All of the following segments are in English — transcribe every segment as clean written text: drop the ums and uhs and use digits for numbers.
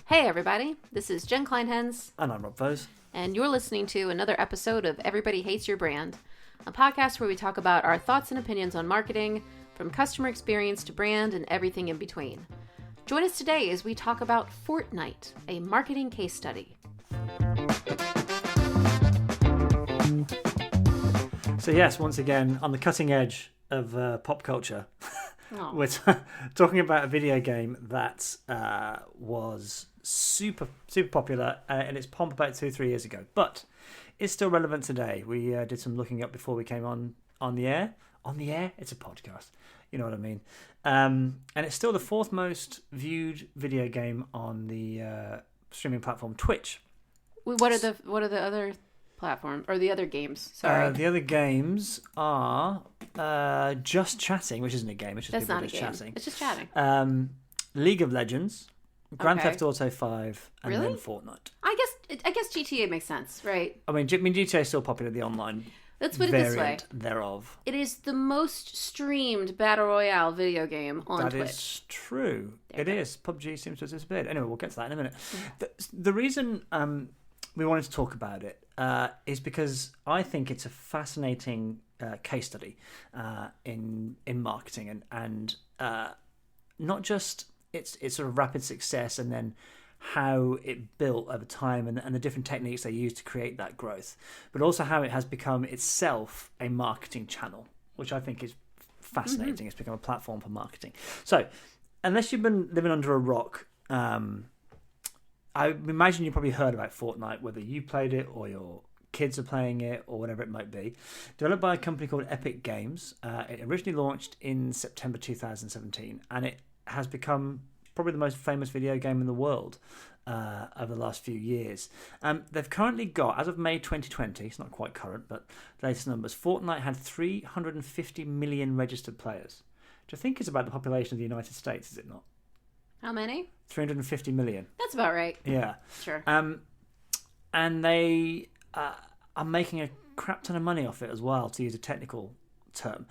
Hey everybody, this is Jen Kleinhens. And I'm Rob Vose. And you're listening to another episode of Everybody Hates Your Brand, a podcast where we talk about our thoughts and opinions on marketing, from customer experience to brand and everything in between. Join us today as we talk about Fortnite, a marketing case study. So yes, once again, on the cutting edge of pop culture, we're talking about a video game that was super popular in its pomp about 2-3 years ago, but it's still relevant today. We did some looking up before we came on the air. On the air? It's a podcast. You know what I mean. And it's still the fourth most viewed video game on the streaming platform Twitch. What are the other platforms or the other games? Sorry, the other games are Just Chatting, which isn't a game. It's just That's people not a just game. chatting. It's just chatting. League of Legends, Grand Okay. Theft Auto 5, and Really? then Fortnite. I guess GTA makes sense, right? I mean, GTA is still popular. The online Let's put it this way. variant thereof. It is the most streamed Battle Royale video game on That Twitch. is true. There It you go. is. PUBG seems to have disappeared. Anyway, we'll get to that in a minute. The reason we wanted to talk about it is because I think it's a fascinating case study in marketing and not just its sort of rapid success and then how it built over time and the different techniques they used to create that growth, but also how it has become itself a marketing channel, which I think is fascinating. Mm-hmm. It's become a platform for marketing. So, unless you've been living under a rock, I imagine you probably heard about Fortnite, whether you played it or your kids are playing it or whatever it might be. Developed by a company called Epic Games. It originally launched in September 2017, and it has become probably the most famous video game in the world over the last few years. They've currently got, as of May 2020, it's not quite current, but the latest numbers, Fortnite had 350 million registered players, which I think is about the population of the United States, is it not? How many? 350 million. That's about right. Yeah. Sure. And they are making a crap ton of money off it as well, to use a technical term.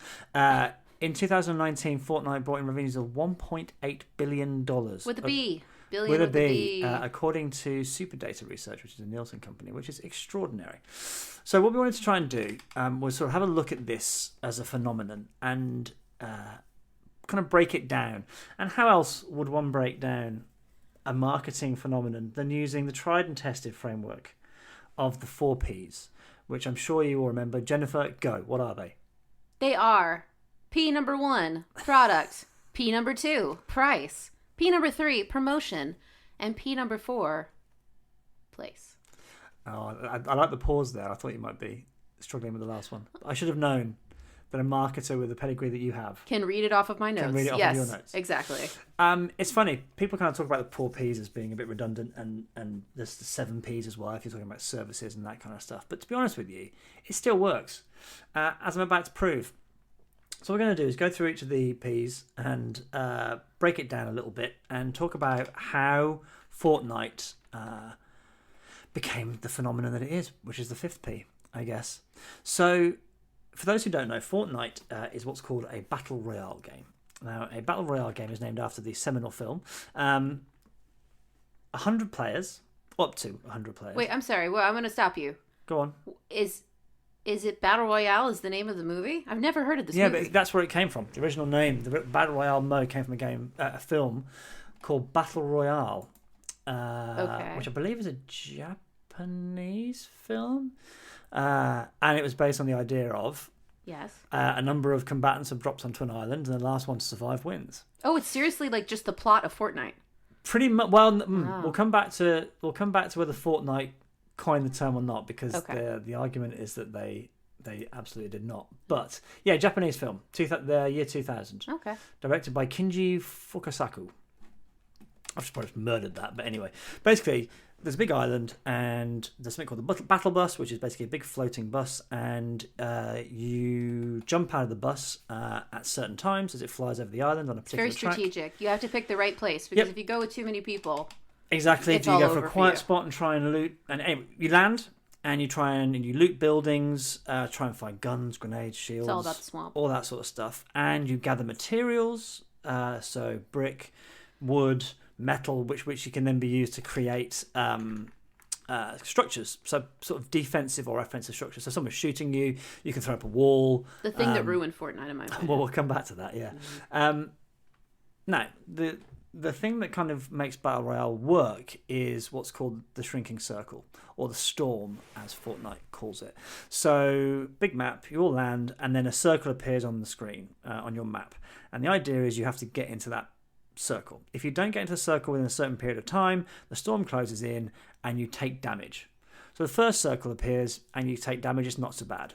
In 2019, Fortnite brought in revenues of $1.8 billion. With a B. Billion With a B. according to Superdata Research, which is a Nielsen company, which is extraordinary. So what we wanted to try and do was sort of have a look at this as a phenomenon and kind of break it down. And how else would one break down a marketing phenomenon than using the tried and tested framework of the 4 Ps, which I'm sure you all remember. Jennifer, go. What are they? They are P number 1, product. P number 2, price. P number 3, promotion. And P number 4, place. Oh, I like the pause there. I thought you might be struggling with the last one. I should have known that a marketer with the pedigree that you have can read it off of my notes. Can read it off yes, of your notes. Exactly. It's funny. People kind of talk about the 4 Ps as being a bit redundant, and there's the 7 Ps as well if you're talking about services and that kind of stuff. But to be honest with you, it still works, as I'm about to prove. So what we're going to do is go through each of the Ps and break it down a little bit and talk about how Fortnite became the phenomenon that it is, which is the 5th P, I guess. So for those who don't know, Fortnite is what's called a Battle Royale game. Now, a Battle Royale game is named after the seminal film. 100 players, up to 100 players. Wait, I'm sorry. Well, I'm going to stop you. Go on. Is it Battle Royale is the name of the movie? I've never heard of this movie. Yeah, but that's where it came from. The original name, the Battle Royale mode, came from a film called Battle Royale, which I believe is a Japanese film. And it was based on the idea of a number of combatants have dropped onto an island, and the last one to survive wins. Oh, it's seriously like just the plot of Fortnite. Pretty much. Well, we'll come back to whether Fortnite coined the term or not, because the argument is that they absolutely did not. But yeah, Japanese film, the year 2000. Okay. Directed by Kinji Fukasaku. I've just probably murdered that, but anyway, basically, there's a big island, and there's something called the battle bus, which is basically a big floating bus, and you jump out of the bus at certain times as it flies over the island on a particular track. It's very strategic. You have to pick the right place, because if you go with too many people, exactly, it's you all go for over a quiet you. spot and try and loot, and anyway, you land. And you try and you loot buildings, try and find guns, grenades, shields. It's all about the swamp. All that sort of stuff. And you gather materials, so brick, wood, metal, which you can then be used to create structures, so sort of defensive or offensive structures. So someone's shooting you, you can throw up a wall. The thing that ruined Fortnite, in my opinion. Well, we'll come back to that, yeah. Now, the thing that kind of makes Battle Royale work is what's called the shrinking circle, or the storm, as Fortnite calls it. So, big map, you all land, and then a circle appears on the screen, on your map. And the idea is you have to get into that circle. If you don't get into the circle within a certain period of time, the storm closes in and you take damage. So the first circle appears and you take damage. It's not so bad.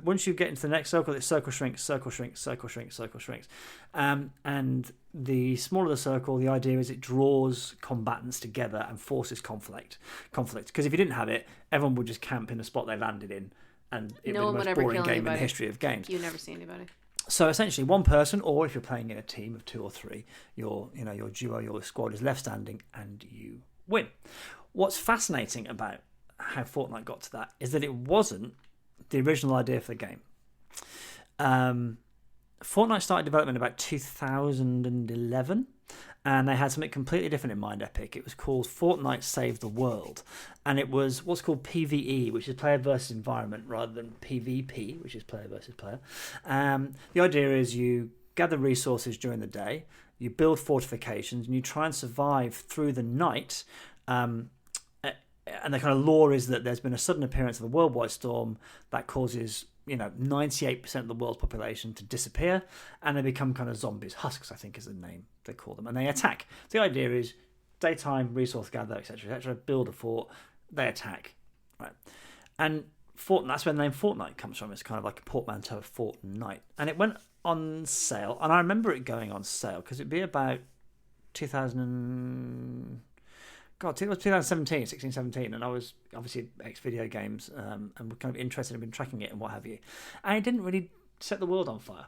Once you get into the next circle, the circle shrinks, circle shrinks, circle shrinks, circle shrinks. And the smaller the circle, the idea is it draws combatants together and forces conflict. Because if you didn't have it, everyone would just camp in the spot they landed in, and it would be the most boring game in the history of games. You never see anybody. So essentially, one person, or if you're playing in a team of 2 or 3, your duo, your squad is left standing, and you win. What's fascinating about how Fortnite got to that is that it wasn't the original idea for the game. Fortnite started development about 2011, and they had something completely different in mind, Epic. It was called Fortnite Save the World, and it was what's called PvE, which is player versus environment, rather than PvP, which is player versus player. The idea is you gather resources during the day, you build fortifications, and you try and survive through the night. And the kind of lore is that there's been a sudden appearance of a worldwide storm that causes 98% of the world's population to disappear, and they become kind of zombies. Husks, I think, is the name they call them, and they attack. The idea is daytime, resource gather, etc., build a fort, they attack, right? And that's where the name Fortnite comes from. It's kind of like a portmanteau of Fort and Night, and it went on sale, and I remember it going on sale because it'd be about 2017, 16, 17, and I was obviously ex-video games and were kind of interested in tracking it and what have you. And it didn't really set the world on fire.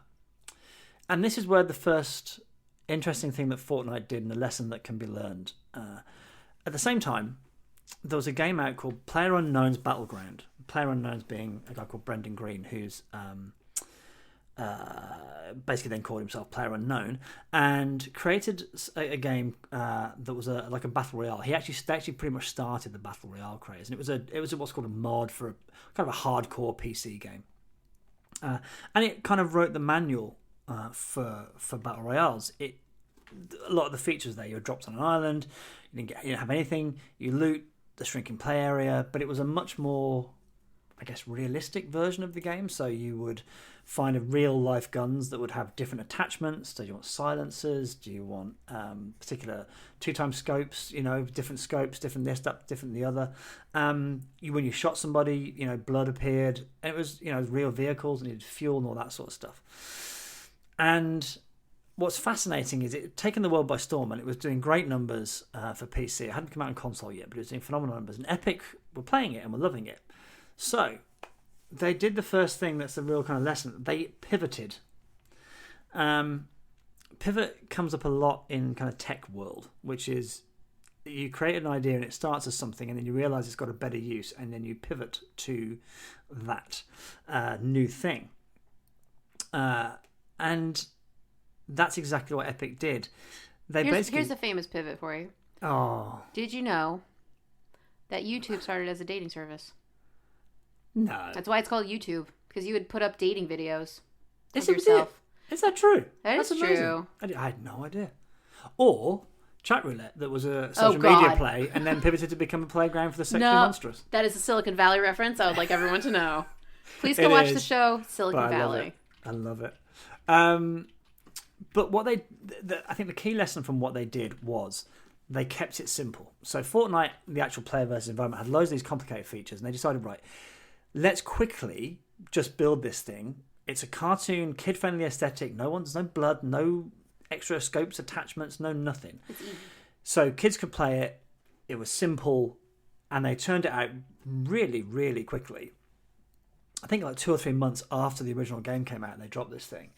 And this is where the first interesting thing that Fortnite did and a lesson that can be learned. At the same time, there was a game out called PlayerUnknown's Battleground. PlayerUnknown's being a guy called Brendan Green, who's basically then called himself PlayerUnknown, and created a game that was like a battle royale. They actually pretty much started the battle royale craze, and it was what's called a mod for a kind of a hardcore PC game, and it kind of wrote the manual for battle royales. A lot of the features there, you're dropped on an island, you didn't have anything, you loot the shrinking play area, but it was a much more, I guess, realistic version of the game. So you would find real life guns that would have different attachments. Do you want silencers? Do you want particular 2x scopes? Different scopes, different this, that, different the other. When you shot somebody, blood appeared, and it was real vehicles and needed fuel and all that sort of stuff. And what's fascinating is it had taken the world by storm, and it was doing great numbers for PC. It hadn't come out on console yet, but it was doing phenomenal numbers. And Epic were playing it and were loving it. So they did the first thing that's a real kind of lesson. They pivoted. Pivot comes up a lot in kind of tech world, which is you create an idea and it starts as something, and then you realize it's got a better use, and then you pivot to that new thing. And that's exactly what Epic did. Here's a famous pivot for you. Oh. Did you know that YouTube started as a dating service? No. That's why it's called YouTube, because you would put up dating videos of Is yourself. Is that true? That's amazing. True. I had no idea. Or Chat Roulette, that was a social media play, and then pivoted to become a playground for the sexually monstrous. That is a Silicon Valley reference. I would like everyone to know. Please go watch the show Silicon Valley. I love it. But what I think the key lesson from what they did was they kept it simple. So Fortnite, the actual player versus environment, had loads of these complicated features, and they decided, right, let's quickly just build this thing. It's a cartoon, kid-friendly aesthetic. No blood, no extra scopes, attachments, no nothing. So kids could play it. It was simple, and they turned it out really, really quickly. I think like 2 or 3 months after the original game came out, they dropped this thing,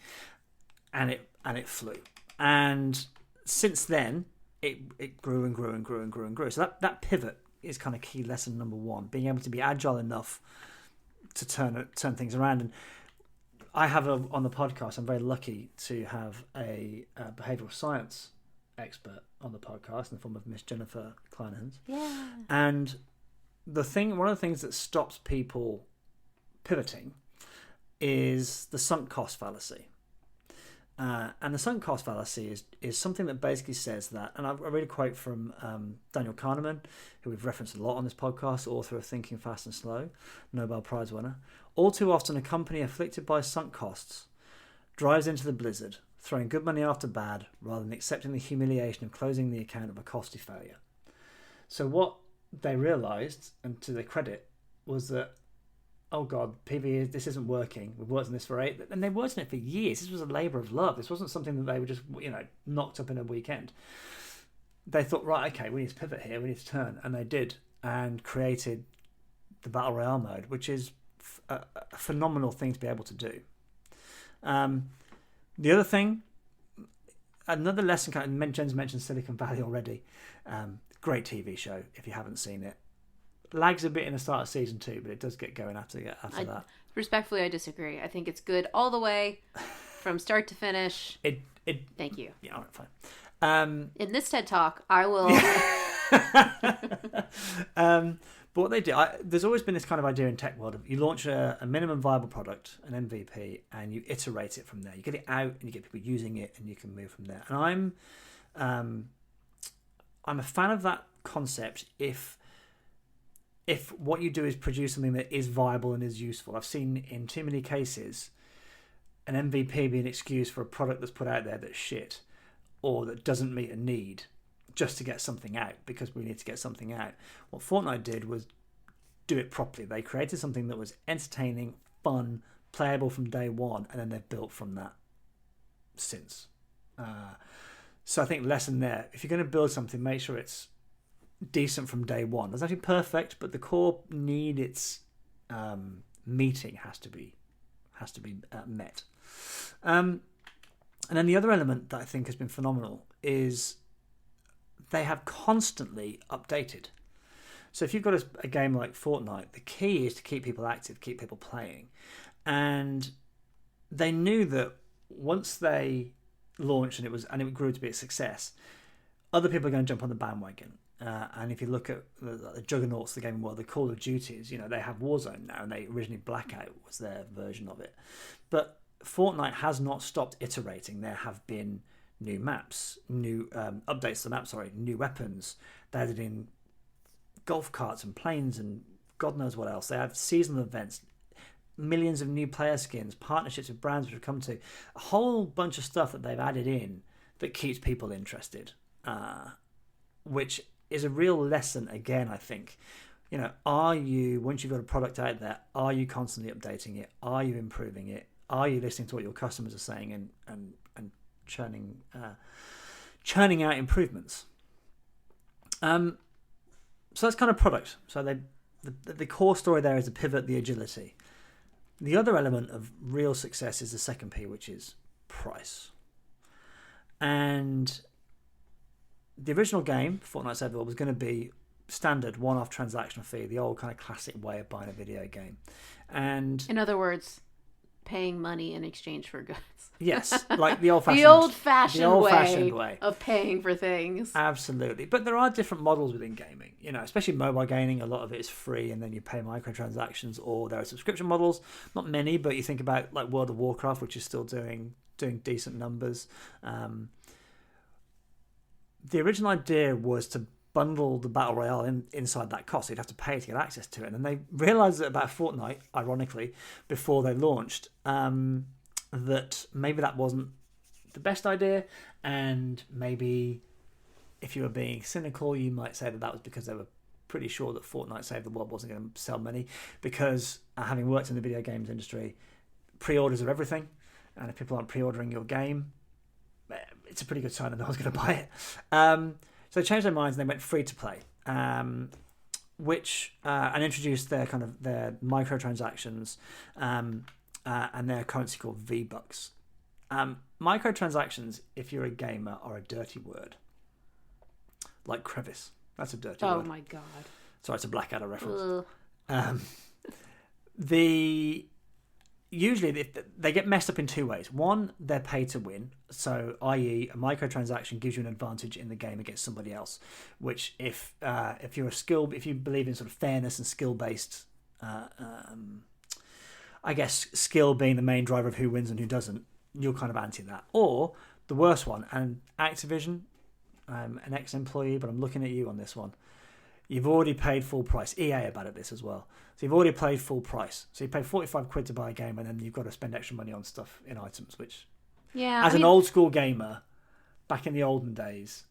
and it flew. And since then, it grew and grew and grew and grew and grew. So that pivot is kind of key lesson number one: being able to be agile enough to turn things around. And I have on the podcast, I'm very lucky to have a behavioural science expert on the podcast in the form of Miss Jennifer Kleinhans. Yeah. And one of the things that stops people pivoting is the sunk cost fallacy. And the sunk cost fallacy is something that basically says that, and I read a quote from Daniel Kahneman, who we've referenced a lot on this podcast, author of Thinking Fast and Slow, Nobel Prize winner. All too often, a company afflicted by sunk costs drives into the blizzard, throwing good money after bad, rather than accepting the humiliation of closing the account of a costly failure. So what they realised, and to their credit, was that, oh God, PV, this isn't working. We've worked on this for 8, and they worked on it for years. This was a labour of love. This wasn't something that they were just, knocked up in a weekend. They thought, right, okay, we need to pivot here. We need to turn, and they did, and created the Battle Royale mode, which is a phenomenal thing to be able to do. The other thing, another lesson, Jen's mentioned Silicon Valley already. Great TV show if you haven't seen it. Lags a bit in the start of season 2, but it does get going after that. Respectfully, I disagree. I think it's good all the way from start to finish. Thank you. Yeah, all right, fine. In this TED Talk, I will... But what they do, there's always been this kind of idea in tech world of you launch a minimum viable product, an MVP, and you iterate it from there. You get it out and you get people using it, and you can move from there. And I'm a fan of that concept if what you do is produce something that is viable and is useful. I've seen in too many cases an MVP be an excuse for a product that's put out there that's shit or that doesn't meet a need just to get something out because we need to get something out. What Fortnite did was do it properly. They created something that was entertaining, fun, playable from day one, and then they've built from that since. So I think lesson there, if you're going to build something, make sure it's decent from day one. It's actually perfect, but the core need it's meeting has to be met. And then the other element that I think has been phenomenal is they have constantly updated. So if you've got a game like Fortnite, the key is to keep people active, keep people playing. And they knew that once they launched and it grew to be a success, other people are going to jump on the bandwagon. And if you look at the juggernauts, the gaming world, the Call of Duties, they have Warzone now, and they originally Blackout was their version of it. But Fortnite has not stopped iterating. There have been new maps, new updates to the map, new weapons. They added in golf carts and planes and God knows what else. They have seasonal events, millions of new player skins, partnerships with brands which we've come to, a whole bunch of stuff that they've added in that keeps people interested, which is a real lesson again, I think. Are you, once you've got a product out there, are you constantly updating it? Are you improving it? Are you listening to what your customers are saying and churning out improvements? So that's kind of product. So the core story there is the pivot, the agility. The other element of real success is the second P, which is price. And the original game, Fortnite Save the World, was going to be standard one-off transactional fee, the old kind of classic way of buying a video game. And in other words, paying money in exchange for goods. Yes, like the old-fashioned, way of paying for things. Absolutely. But there are different models within gaming, especially mobile gaming. A lot of it is free and then you pay microtransactions, or there are subscription models. Not many, but you think about like World of Warcraft, which is still doing decent numbers. The original idea was to bundle the Battle Royale inside that cost. So you'd have to pay to get access to it. And then they realised that about Fortnite, ironically, before they launched, that maybe that wasn't the best idea. And maybe if you were being cynical, you might say that was because they were pretty sure that Fortnite Save the World wasn't going to sell many. Because having worked in the video games industry, pre-orders are everything. And if people aren't pre-ordering your game, it's a pretty good sign that no one's going to buy it. So they changed their minds and they went free to play, and introduced their microtransactions and their currency called V-Bucks. Microtransactions, if you're a gamer, are a dirty word. Like crevice. That's a dirty word. Oh my God. Sorry, it's a Blackadder reference. usually they get messed up in two ways. One, they're paid to win, so i.e. a microtransaction gives you an advantage in the game against somebody else, which if you believe in sort of fairness and skill based, I guess skill being the main driver of who wins and who doesn't, you're kind of anti that. Or the worst one, and Activision, I'm an ex-employee, but I'm looking at you on this one. You've already paid full price. EA are bad at this as well. So you've already paid full price. So you pay 45 quid to buy a game, and then you've got to spend extra money on stuff in items, which, an old school gamer, back in the olden days,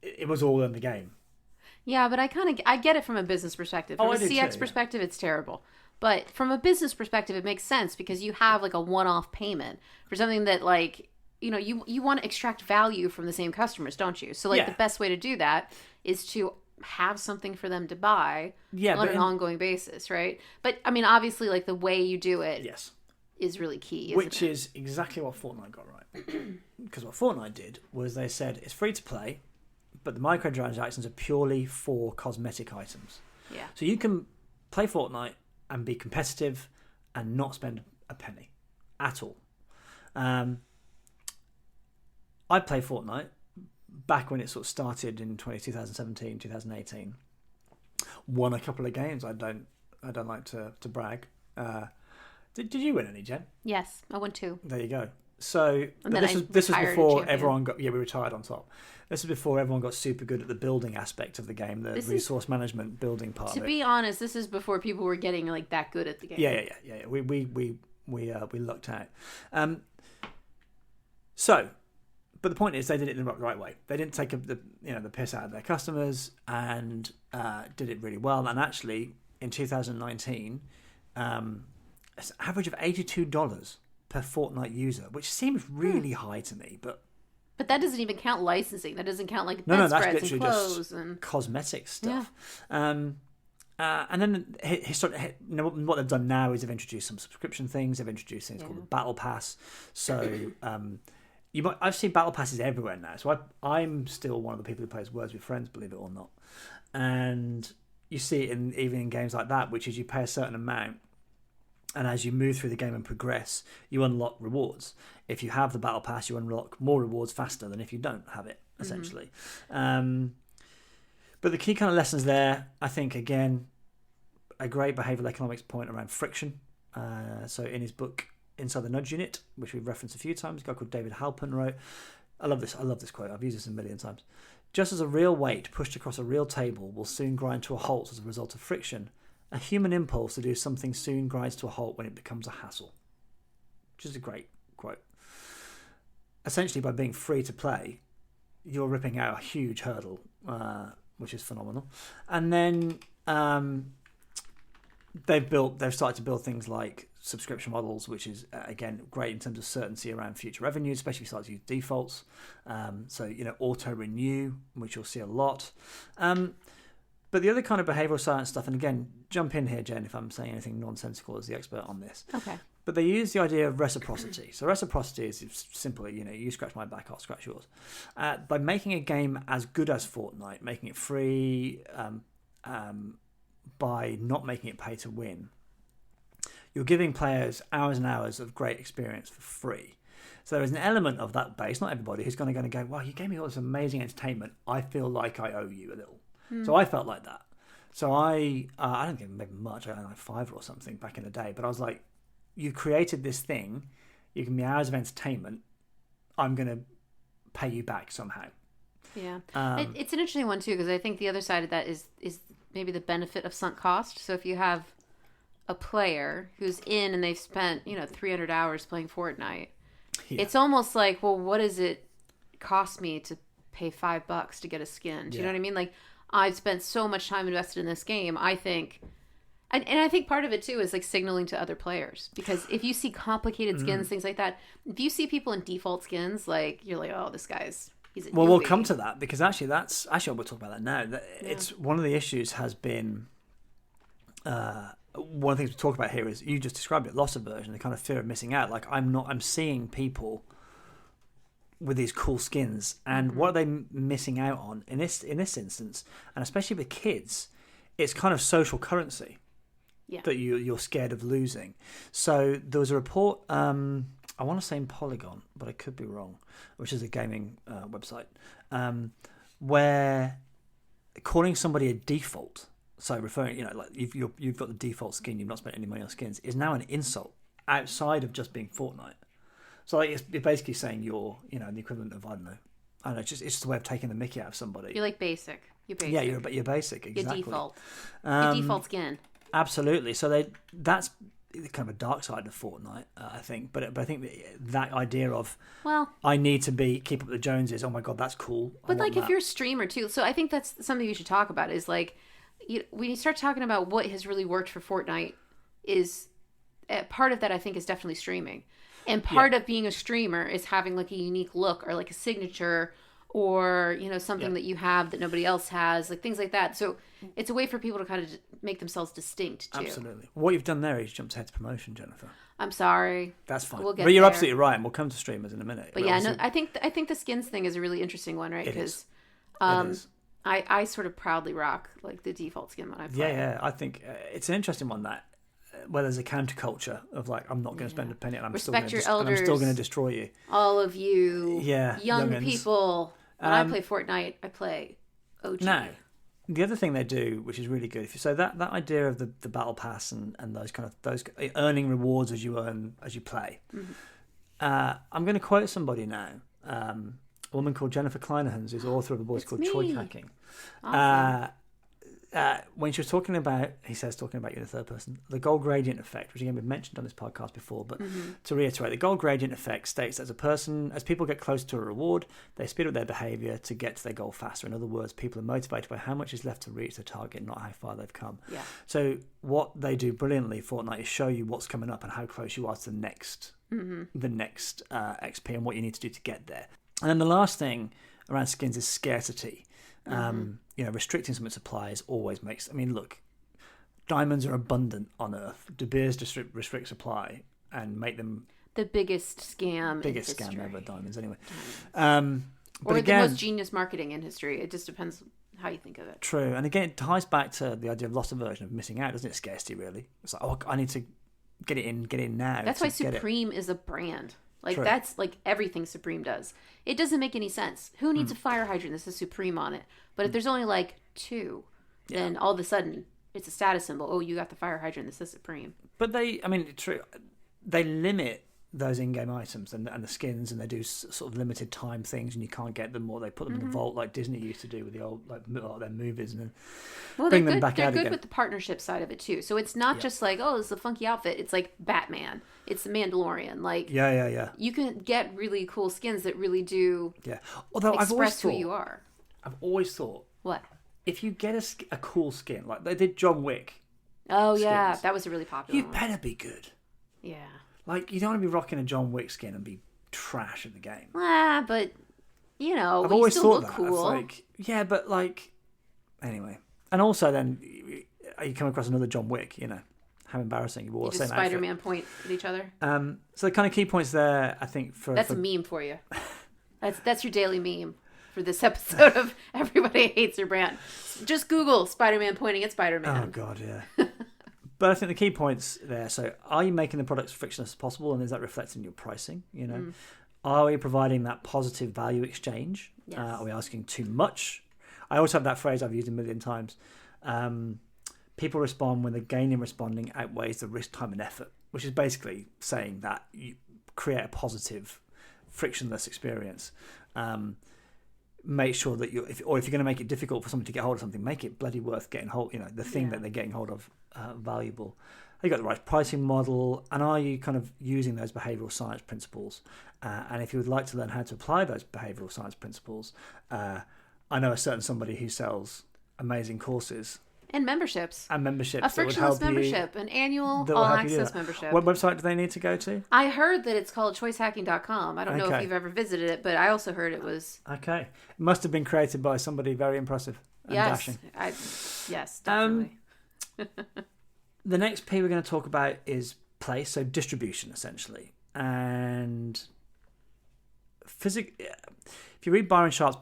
it was all in the game. Yeah, but I get it from a business perspective. From a CX perspective, it's terrible. But from a business perspective, it makes sense because you have like a one-off payment for something that like, you want to extract value from the same customers, don't you? So like the best way to do that is to have something for them to buy on an ongoing basis, right? But I mean, obviously, like the way you do it is really key, which is exactly what Fortnite got right. Because what Fortnite did was they said it's free to play, but the microtransactions are purely for cosmetic items. Yeah. So you can play Fortnite and be competitive and not spend a penny at all. I play Fortnite back when it sort of started in 2017, 2018. Won a couple of games. I don't like to brag. Did you win any, Jen? Yes, I won 2. There you go. So this was before everyone got we retired on top. This is before everyone got super good at the building aspect of the game, the resource management building part of it. To be honest, this is before people were getting like that good at the game. Yeah. We lucked out. But the point is, they did it in the right way. They didn't take the piss out of their customers and did it really well. And actually, in 2019, it's an average of $82 per Fortnite user, which seems really high to me. But that doesn't even count licensing. That doesn't count like that's spreads literally and clothes just and cosmetic stuff. Yeah. And then what they've done now is they've introduced some subscription things. They've introduced things called the Battle Pass. So I've seen Battle Passes everywhere now. So I'm still one of the people who plays Words with Friends, believe it or not. And you see it even in games like that, which is you pay a certain amount, and as you move through the game and progress, you unlock rewards. If you have the Battle Pass, you unlock more rewards faster than if you don't have it, essentially. Mm-hmm. But the key kind of lessons there, I think, again, a great behavioural economics point around friction. So in his book, Inside the Nudge Unit, which we've referenced a few times, a guy called David Halpern wrote, I love this quote, I've used this a million times. Just as a real weight pushed across a real table will soon grind to a halt as a result of friction, a human impulse to do something soon grinds to a halt when it becomes a hassle. Which is a great quote. Essentially, by being free to play, you're ripping out a huge hurdle, which is phenomenal. And then they've started to build things like subscription models, which is again great in terms of certainty around future revenue, especially if you start to use defaults. So auto renew, which you'll see a lot. But the other kind of behavioural science stuff, and again, jump in here, Jen, if I'm saying anything nonsensical as the expert on this. Okay. But they use the idea of reciprocity. So reciprocity is simply, you scratch my back, I'll scratch yours. By making a game as good as Fortnite, making it free, by not making it pay to win, you're giving players hours and hours of great experience for free. So there is an element of that base, not everybody, who's going to go, well, you gave me all this amazing entertainment. I feel like I owe you a little. So I felt like that. So I don't give maybe much. I had like $5 or something back in the day. But I was like, you created this thing. You give me hours of entertainment. I'm going to pay you back somehow. Yeah. It's an interesting one, too, because I think the other side of that is maybe the benefit of sunk cost. So if you have a player who's in and they've spent, 300 hours playing Fortnite, it's almost like, well, what does it cost me to pay $5 to get a skin? Do you know what I mean? Like, I've spent so much time invested in this game, I think. And I think part of it, too, is like signaling to other players. Because if you see complicated skins, things like that, if you see people in default skins, like, you're like, oh, this guy's, he's a newbie. Well, we'll come to that, because actually we'll talk about that now. It's one of the issues has been, one of the things we talk about here is, you just described it, loss aversion, the kind of fear of missing out. Like, I'm seeing people with these cool skins, and what are they missing out on in this instance, and especially with kids, it's kind of social currency. that you're scared of losing. So there was a report, I want to say in Polygon, but I could be wrong, which is a gaming website, where calling somebody a default, so referring, like you've got the default skin, you've not spent any money on skins, is now an insult outside of just being Fortnite. So like it's basically saying you're, the equivalent of, I don't know, it's just a way of taking the mickey out of somebody. You're like basic. You're basic. Yeah, you're basic, exactly. Your default. Your default skin. Absolutely. So that's kind of a dark side of Fortnite, I think. But I think that idea of, I need to keep up the Joneses. Oh my God, that's cool. But like if you're a streamer too, so I think that's something you should talk about. Is like when you start talking about what has really worked for Fortnite, is part of that I think is definitely streaming, and part of being a streamer is having like a unique look or like a signature. Or, something that you have that nobody else has, like things like that. So it's a way for people to kind of make themselves distinct, too. Absolutely. What you've done there is jumped ahead to promotion, Jennifer. I'm sorry. That's fine. We'll get but you're there. Absolutely right, and we'll come to streamers in a minute. But yeah, no, I think the skins thing is a really interesting one, right? Because I sort of proudly rock like the default skin when I play. Yeah. I think it's an interesting one that where there's a counterculture of like, I'm not going to spend a penny and I'm still going to destroy you. All of you young youngins. People. When I play Fortnite, I play OG. Now, the other thing they do, which is really good, so that idea of the battle pass and those earning rewards as you play. Mm-hmm. I'm going to quote somebody now, a woman called Jennifer Kleinehans, who's author of a book called Choice Hacking. Awesome. When she was talking about you in the third person, the goal gradient effect, which again we've mentioned on this podcast before, but to reiterate, the goal gradient effect states that as people get closer to a reward, they speed up their behaviour to get to their goal faster. In other words, people are motivated by how much is left to reach their target, not how far they've come. Yeah. So what they do brilliantly, Fortnite, is show you what's coming up and how close you are to the next XP and what you need to do to get there. And then the last thing around skins is scarcity. Restricting something supplies always makes. I mean, look, diamonds are abundant on Earth. De Beers restrict supply and make them the biggest scam. Biggest scam ever. Diamonds, anyway. But or again, the most genius marketing in history. It just depends how you think of it. True, and again, it ties back to the idea of loss aversion, of missing out, doesn't it? Scarcity, really. It's like, I need to get it in now. That's why Supreme is a brand. Like True. That's like everything Supreme does. It doesn't make any sense. Who needs a fire hydrant that says Supreme on it? But if there's only like 2, then all of a sudden it's a status symbol. Oh, you got the fire hydrant that says Supreme. But they limit those in-game items and the skins, and they do sort of limited time things, and you can't get them, or they put them in the vault like Disney used to do with the old their movies, and then bring them back out again. They're good with the partnership side of it too. So it's not just like, oh, it's a funky outfit. It's like Batman. It's the Mandalorian. Like you can get really cool skins that really do Although express who you are. I've always thought, what if you get a cool skin like they did John Wick? Oh skins, yeah, that was a really popular. You better be good. Yeah. Like, you don't want to be rocking a John Wick skin and be trash at the game. But, I've always still thought look that. cool. It's like, but like, anyway. And also then, you come across another John Wick, how embarrassing. You all the same Spider-Man outfit. point at each other. So the kind of key points there, I think, That's a meme for you. That's your daily meme for this episode of Everybody Hates Your Brand. Just Google Spider-Man pointing at Spider-Man. Oh, God, yeah. But I think the key points there, so are you making the products frictionless as possible, and is that reflected in your pricing? Are we providing that positive value exchange? Yes. Are we asking too much? I also have that phrase I've used a million times. People respond when the gain in responding outweighs the risk, time, and effort, which is basically saying that you create a positive, frictionless experience. Make sure that if you're going to make it difficult for someone to get hold of something, make it bloody worth getting hold. The thing that they're getting hold of valuable. Have you got the right pricing model, and are you kind of using those behavioural science principles? And if you would like to learn how to apply those behavioural science principles, I know a certain somebody who sells amazing courses. And memberships. A frictionless membership. An annual all-access membership. What website do they need to go to? I heard that it's called choicehacking.com. I don't know if you've ever visited it, but I also heard it was... Okay. It must have been created by somebody very impressive and dashing. Yes, definitely. The next P we're going to talk about is place, so distribution, essentially. And if you read Byron Sharp's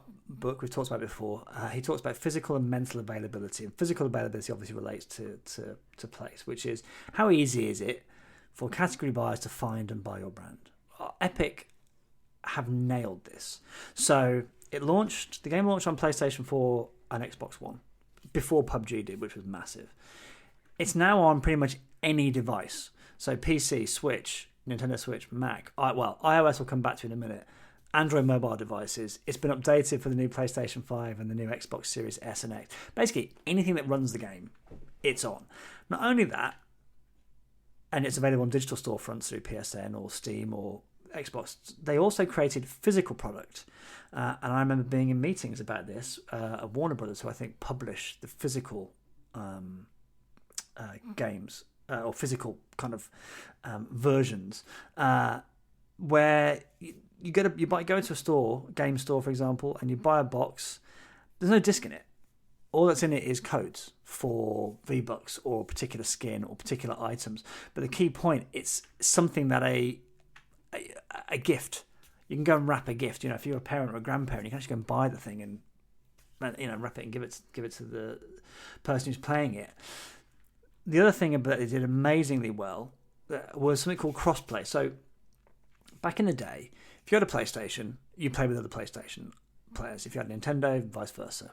book, we've talked about it before, he talks about physical and mental availability. And physical availability obviously relates to place, which is how easy is it for category buyers to find and buy your brand. Epic have nailed this. So the game launched on PlayStation 4 and Xbox One before PUBG did, which was massive. It's now on pretty much any device. So PC, Switch, Nintendo Switch, Mac. iOS will come back to in a minute. Android mobile devices. It's been updated for the new PlayStation 5 and the new Xbox Series S and X. Basically, anything that runs the game, it's on. Not only that, and it's available on digital storefronts through PSN or Steam or Xbox, they also created physical product. And I remember being in meetings about this at Warner Brothers, who I think publish the physical games or physical kind of versions, where you go into a store, game store for example, and you buy a box. There's no disc in it. All that's in it is codes for V-Bucks or particular skin or particular items. But the key point, it's something that a gift. You can go and wrap a gift. You know, if you're a parent or a grandparent, you can actually go and buy the thing and wrap it and give it to the person who's playing it. The other thing that they did amazingly well was something called crossplay. So back in the day, if you had a PlayStation, you play with other PlayStation players. If you had a Nintendo, vice versa,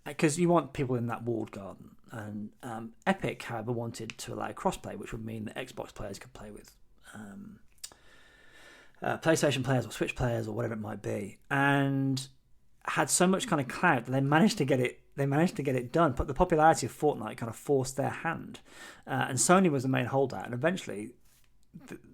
because you want people in that walled garden. And Epic, however, wanted to allow crossplay, which would mean that Xbox players could play with PlayStation players or Switch players or whatever it might be, and had so much kind of clout that they managed to get it done. But the popularity of Fortnite kind of forced their hand, and Sony was the main holdout. And eventually,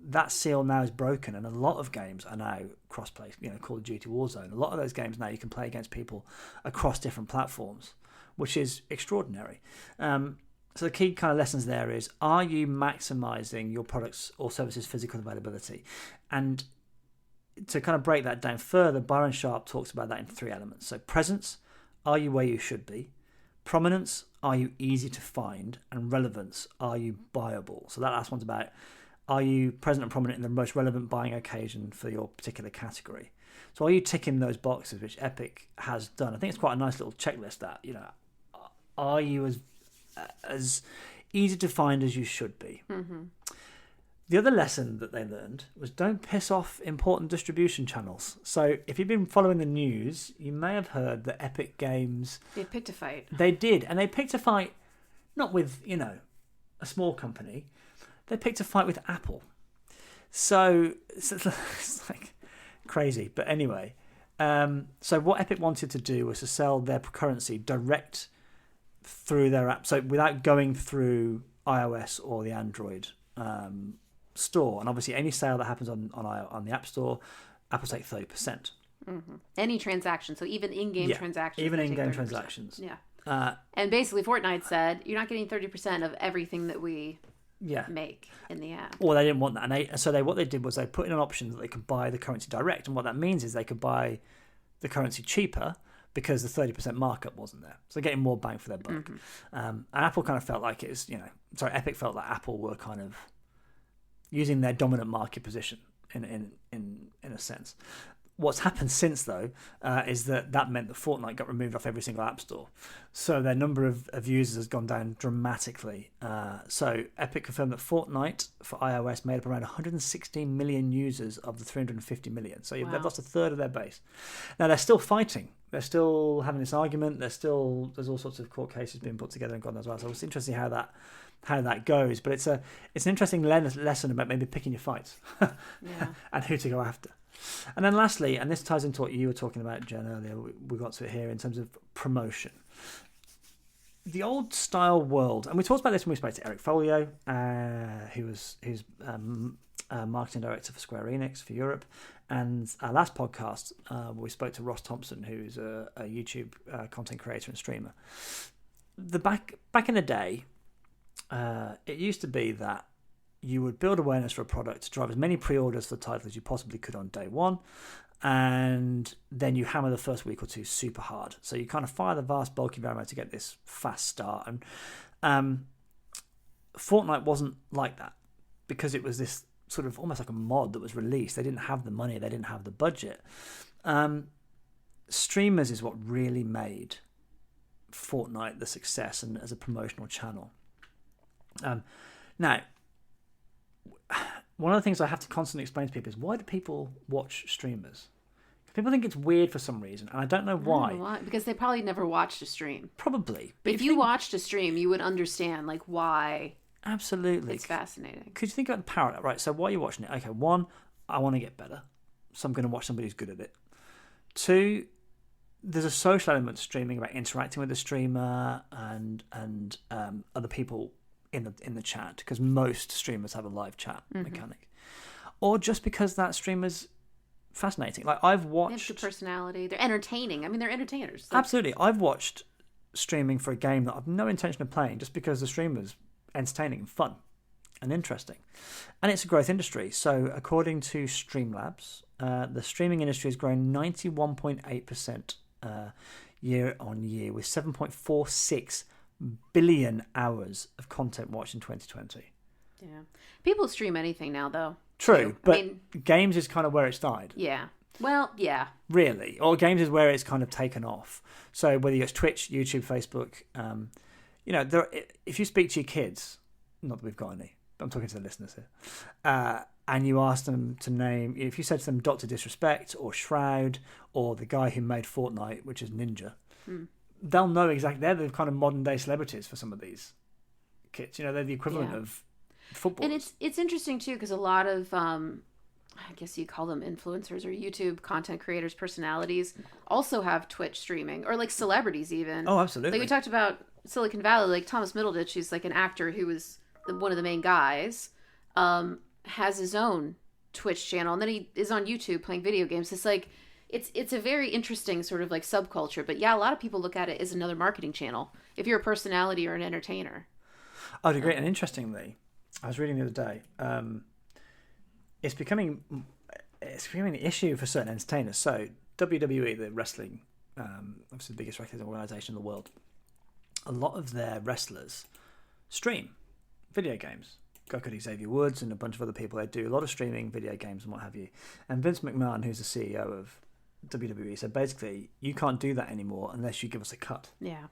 that seal now is broken, and a lot of games are now crossplay. You know, Call of Duty Warzone. A lot of those games now you can play against people across different platforms, which is extraordinary. So the key kind of lessons there is: are you maximising your products or services' physical availability? And to kind of break that down further, Byron Sharp talks about that in 3 elements. So presence, are you where you should be? Prominence, are you easy to find? And relevance, are you buyable? So that last one's about, are you present and prominent in the most relevant buying occasion for your particular category? So are you ticking those boxes, which Epic has done? I think it's quite a nice little checklist that, you know, are you as easy to find as you should be? Mm-hmm. The other lesson that they learned was don't piss off important distribution channels. So if you've been following the news, you may have heard that Epic Games... They picked a fight. They did. And they picked a fight not with, you know, a small company. They picked a fight with Apple. So it's like crazy. But anyway, so what Epic wanted to do was to sell their currency direct through their app. So without going through iOS or the Android store, and obviously any sale that happens on the App Store, Apple take 30%. Mm-hmm. Any transaction, so even in-game transactions. Even in-game transactions. Yeah. And basically, Fortnite said you're not getting 30% of everything that we make in the app. Well, they didn't want that, and what they did was they put in an option that they could buy the currency direct, and what that means is they could buy the currency cheaper because the 30% markup wasn't there, so they're getting more bang for their buck. Mm-hmm. And Apple kind of felt like Epic felt like Apple were kind of using their dominant market position in a sense. What's happened since, though, is that meant that Fortnite got removed off every single app store. So their number of users has gone down dramatically. So Epic confirmed that Fortnite for iOS made up around 116 million users of the 350 million. So they've lost a third of their base. Now, they're still fighting. They're still having this argument. There's all sorts of court cases being put together and gone as well. So it's interesting how that goes. But it's an interesting lesson about maybe picking your fights and who to go after. And then lastly, and this ties into what you were talking about, Jen, earlier, we got to it here in terms of promotion. The old style world, and we talked about this when we spoke to Eric Folio, who's marketing director for Square Enix for Europe, and our last podcast, we spoke to Ross Thompson, who's a YouTube content creator and streamer. Back in the day, it used to be that you would build awareness for a product to drive as many pre-orders for the title as you possibly could on day one, and then you hammer the first week or two super hard. So you kind of fire the vast bulky ammo to get this fast start. And Fortnite wasn't like that because it was this sort of almost like a mod that was released. They didn't have the money, they didn't have the budget. streamers is what really made Fortnite the success and as a promotional channel. Now, one of the things I have to constantly explain to people is, why do people watch streamers? People think it's weird for some reason, and I don't know why. I don't know why. Because they probably never watched a stream. Probably. But if you watched a stream, you would understand like why. Absolutely. It's fascinating. Could you think about the parallel? Right, so why are you watching it? Okay, one, I want to get better, so I'm going to watch somebody who's good at it. Two, there's a social element to streaming about interacting with the streamer and other people in the chat, because most streamers have a live chat mechanic, or just because that streamer's fascinating. Like, I've watched, they have good personality. They're entertaining. I mean, they're entertainers. Absolutely. I've watched streaming for a game that I've no intention of playing, just because the streamer's entertaining and fun and interesting, and it's a growth industry. So according to Streamlabs, the streaming industry has grown 91.8% year on year, with 7.46 billion hours of content watched in 2020. Yeah, people stream anything now, though. True, but games is kind of where it started. Yeah. Well, yeah. Really, or games is where it's kind of taken off. So whether it's Twitch, YouTube, Facebook, if you speak to your kids, not that we've got any, but I'm talking to the listeners here, and you ask them to name, if you said to them Dr. Disrespect or Shroud or the guy who made Fortnite, which is Ninja, they'll know exactly. They're the kind of modern day celebrities for some of these kids. They're the equivalent of football. And it's interesting too, because a lot of I guess you call them influencers or YouTube content creators, personalities, also have Twitch streaming, or like celebrities even. Oh, absolutely. Like we talked about Silicon Valley, like Thomas Middleditch, who's like an actor who was one of the main guys, has his own Twitch channel, and then he is on YouTube playing video games. It's like, it's a very interesting sort of like subculture, but yeah, a lot of people look at it as another marketing channel if you're a personality or an entertainer. I would agree. And interestingly, I was reading the other day, it's becoming an issue for certain entertainers. So WWE, the wrestling, obviously the biggest wrestling organization in the world, a lot of their wrestlers stream video games. Guy called Xavier Woods and a bunch of other people, they do a lot of streaming video games and what have you. And Vince McMahon, who's the CEO of WWE, said basically, you can't do that anymore unless you give us a cut. Yeah.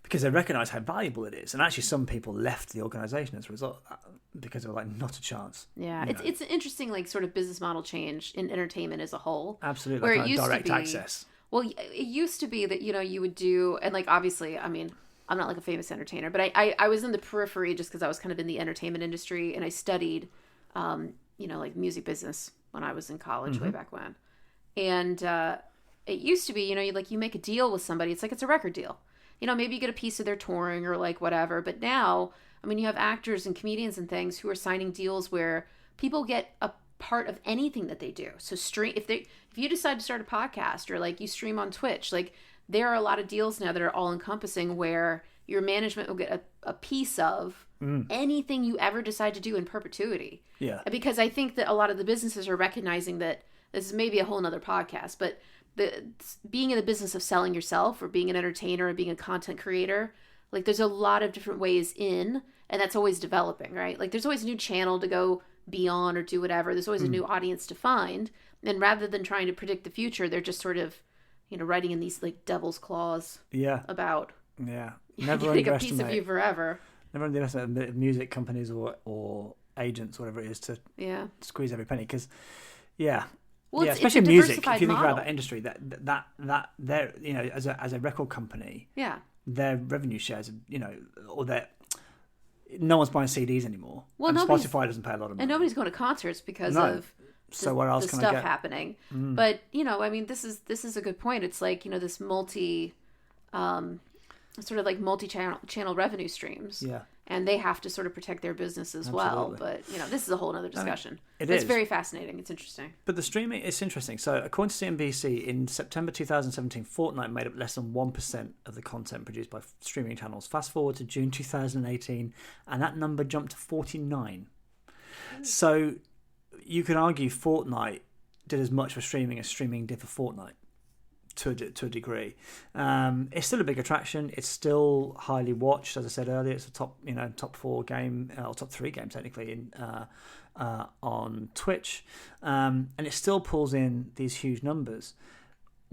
Because they recognise how valuable it is. And actually some people left the organisation as a result of that, because they were like, not a chance. Yeah, it's an interesting like sort of business model change in entertainment as a whole. Absolutely, where like it used direct to be, access. Well, it used to be that, you would do, and like obviously, I mean, I'm not like a famous entertainer, but I was in the periphery just because I was kind of in the entertainment industry, and I studied, like music business when I was in college way back when. And it used to be, you make a deal with somebody. It's like it's a record deal. Maybe you get a piece of their touring or like whatever. But now, I mean, you have actors and comedians and things who are signing deals where people get a part of anything that they do. So if you decide to start a podcast or like you stream on Twitch, like there are a lot of deals now that are all encompassing where your management will get a piece of anything you ever decide to do in perpetuity. Yeah. Because I think that a lot of the businesses are recognizing that this is maybe a whole nother podcast, but being in the business of selling yourself or being an entertainer or being a content creator, like there's a lot of different ways in, and that's always developing, right? Like there's always a new channel to go be on or do whatever. There's always a new audience to find. And rather than trying to predict the future, they're just sort of, writing in these like devil's claws about never getting a piece of you forever. Never underestimate music companies or agents, whatever it is, to squeeze every penny. Because, well, especially music. If you think about that industry, that they're as a record company, their revenue shares, or their no one's buying CDs anymore. Well, and Spotify doesn't pay a lot of money, and nobody's going to concerts because of where else the can stuff I get happening. But I mean, this is a good point. It's like this sort of like multi-channel revenue streams. Yeah. And they have to sort of protect their business as well. But, this is a whole other discussion. It's very fascinating. It's interesting. But the streaming, it's interesting. So according to CNBC, in September 2017, Fortnite made up less than 1% of the content produced by streaming channels. Fast forward to June 2018, and that number jumped to 49. So you could argue Fortnite did as much for streaming as streaming did for Fortnite. To a degree, it's still a big attraction. It's still highly watched, as I said earlier. It's a top 4 game, or top 3 game technically on Twitch, and it still pulls in these huge numbers.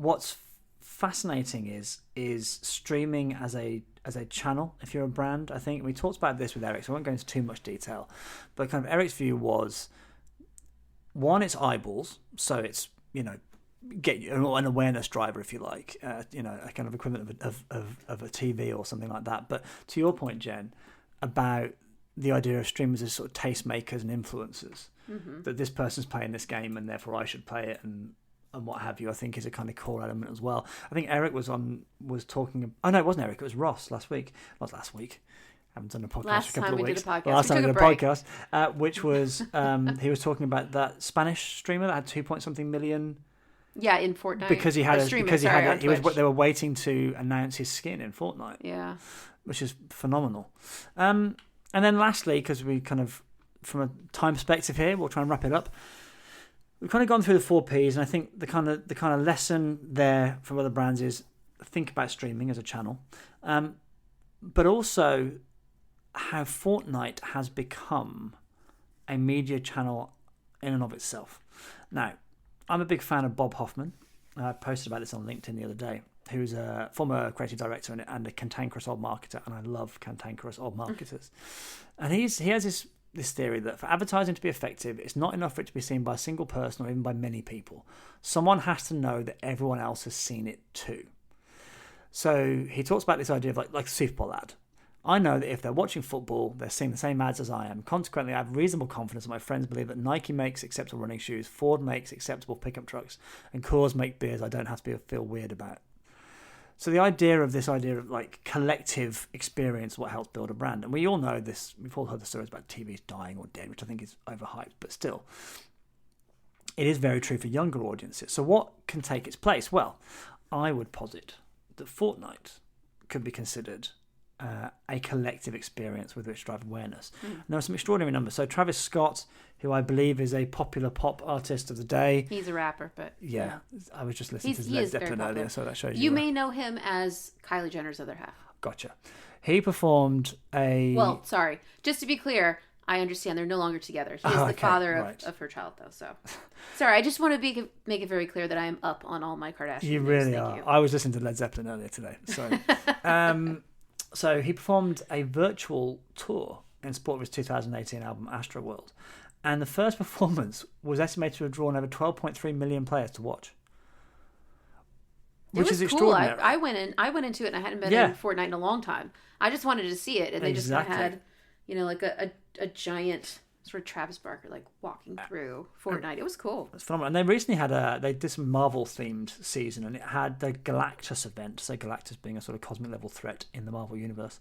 what's fascinating is streaming as a channel. If you're a brand, I think we talked about this with Eric, so I won't go into too much detail. But kind of Eric's view was, one, it's eyeballs, so it's get an awareness driver, if you like, a kind of equivalent of a TV or something like that. But to your point, Jen, about the idea of streamers as sort of tastemakers and influencers, that this person's playing this game and therefore I should play it and what have you, I think is a kind of core element as well. I think Eric was talking. Oh no, it wasn't Eric. It was Ross last week. Not last week. I haven't done a podcast for a couple of weeks. Last time we did a podcast, which was he was talking about that Spanish streamer that had 2 million. Yeah, in Fortnite. Because he they were waiting to announce his skin in Fortnite. Yeah, which is phenomenal. And then lastly, because we kind of, from a time perspective here, we'll try and wrap it up. We've kind of gone through the 4 Ps, and I think the kind of lesson there from other brands is think about streaming as a channel, but also how Fortnite has become a media channel in and of itself. Now, I'm a big fan of Bob Hoffman. I posted about this on LinkedIn the other day, who's a former creative director and a cantankerous old marketer, and I love cantankerous old marketers. And he has this theory that for advertising to be effective, it's not enough for it to be seen by a single person or even by many people. Someone has to know that everyone else has seen it too. So he talks about this idea of like the Super Bowl ad. I know that if they're watching football, they're seeing the same ads as I am. Consequently, I have reasonable confidence that my friends believe that Nike makes acceptable running shoes, Ford makes acceptable pickup trucks, and Coors make beers I don't have to feel weird about. So the idea of like collective experience, what helps build a brand. And we all know this, we've all heard the stories about TVs dying or dead, which I think is overhyped, but still, it is very true for younger audiences. So what can take its place? Well, I would posit that Fortnite could be considered a collective experience with which to drive awareness. And there are some extraordinary numbers. So Travis Scott, who I believe is a popular pop artist of the day. He's a rapper, but... Yeah. I was just listening to Led Zeppelin earlier, so that shows you. You may know him as Kylie Jenner's other half. Gotcha. He performed a... Well, sorry. Just to be clear, I understand they're no longer together. He is the father of her child, though, so... Sorry, I just want to make it very clear that I am up on all my Kardashian You news. really Thank are. you. I was listening to Led Zeppelin earlier today, so... So he performed a virtual tour in support of his 2018 album Astroworld, and the first performance was estimated to have drawn over 12.3 million players to watch, which is extraordinary. I went into it, and I hadn't been in Fortnite in a long time. I just wanted to see it, and they just kind of had, like a giant sort of Travis Barker like walking through Fortnite. It was cool. It's phenomenal. And they recently they did some Marvel themed season, and it had the Galactus event. So Galactus being a sort of cosmic level threat in the Marvel universe,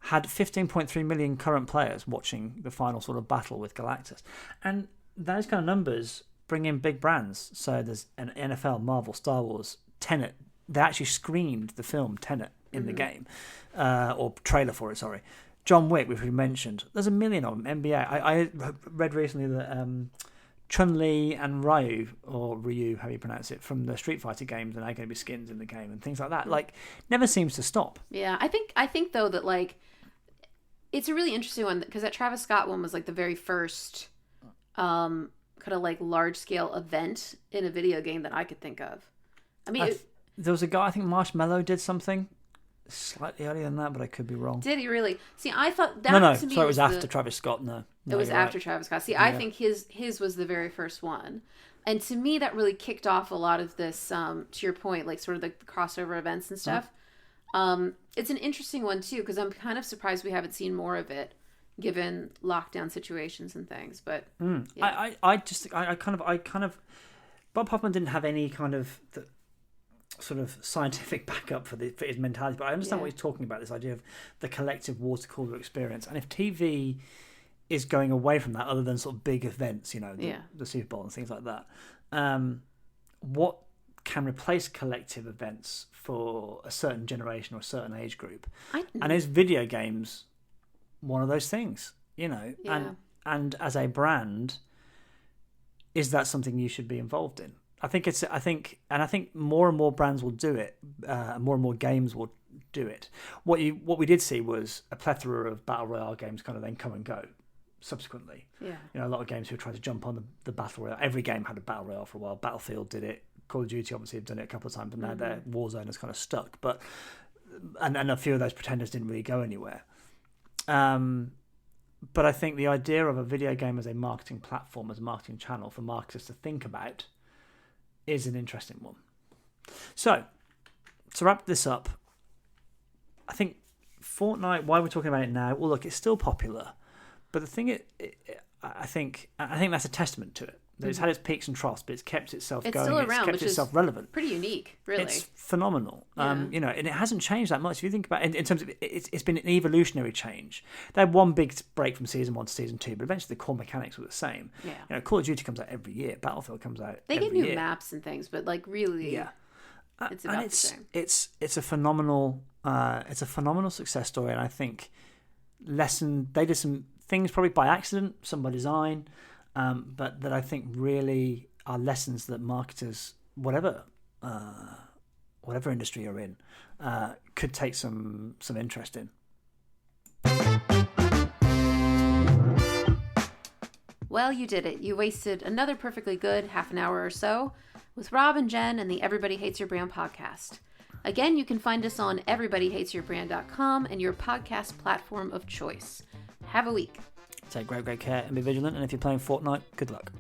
had 15.3 million current players watching the final sort of battle with Galactus. And those kind of numbers bring in big brands. So there's an NFL, Marvel, Star Wars, Tenet. They actually screened the film Tenet in the game, or trailer for it, sorry. John Wick, which we mentioned, there's a million of them. NBA. I read recently that Chun-Li and Ryu, how you pronounce it, from the Street Fighter games, and they're going to be skins in the game and things like that. Like, never seems to stop. Yeah, I think though that like it's a really interesting one because that Travis Scott one was like the very first kind of like large scale event in a video game that I could think of. I mean, there was a guy, I think Marshmello did something slightly earlier than that, but I could be wrong. Did he really? See, I thought that no. To me Sorry, it was after Travis Scott. No, it was after Travis Scott. See, I think his was the very first one, and to me that really kicked off a lot of this. To your point, like sort of the crossover events and stuff. It's an interesting one too because I'm kind of surprised we haven't seen more of it, given lockdown situations and things. But yeah. I kind of Bob Hoffman didn't have any kind of sort of scientific backup for his mentality, but I understand what he's talking about, this idea of the collective water cooler experience. And if TV is going away from that, other than sort of big events, the Super Bowl and things like that, what can replace collective events for a certain generation or a certain age group? And is video games one of those things? And as a brand, is that something you should be involved in? I think more and more brands will do it. More and more games will do it. What we did see was a plethora of battle royale games kind of then come and go subsequently. Yeah. A lot of games who tried to jump on the battle royale. Every game had a battle royale for a while. Battlefield did it. Call of Duty obviously have done it a couple of times, and now their Warzone is kind of stuck. But and a few of those pretenders didn't really go anywhere. But I think the idea of a video game as a marketing platform, as a marketing channel for marketers to think about, is an interesting one. So, to wrap this up, I think Fortnite, why we're talking about it now, well, look, it's still popular. But the thing, I think that's a testament to it. It's had its peaks and troughs, but it's kept itself going. Still around, it's kept itself relevant. Pretty unique, really. It's phenomenal. Yeah. And it hasn't changed that much. If you think about it, in terms of it's been an evolutionary change. They had one big break from season 1 to season 2, but eventually the core mechanics were the same. Yeah. Call of Duty comes out every year. Battlefield comes out. They every get new year. maps and things, but really, it's about the same. It's a phenomenal success story, and I think they did some things probably by accident, some by design, but that I think really are lessons that marketers, whatever industry you're in, could take some interest in. Well, you did it. You wasted another perfectly good half an hour or so with Rob and Jen and the Everybody Hates Your Brand podcast. Again, you can find us on everybodyhatesyourbrand.com and your podcast platform of choice. Have a week. Take great care and be vigilant. And if you're playing Fortnite, good luck.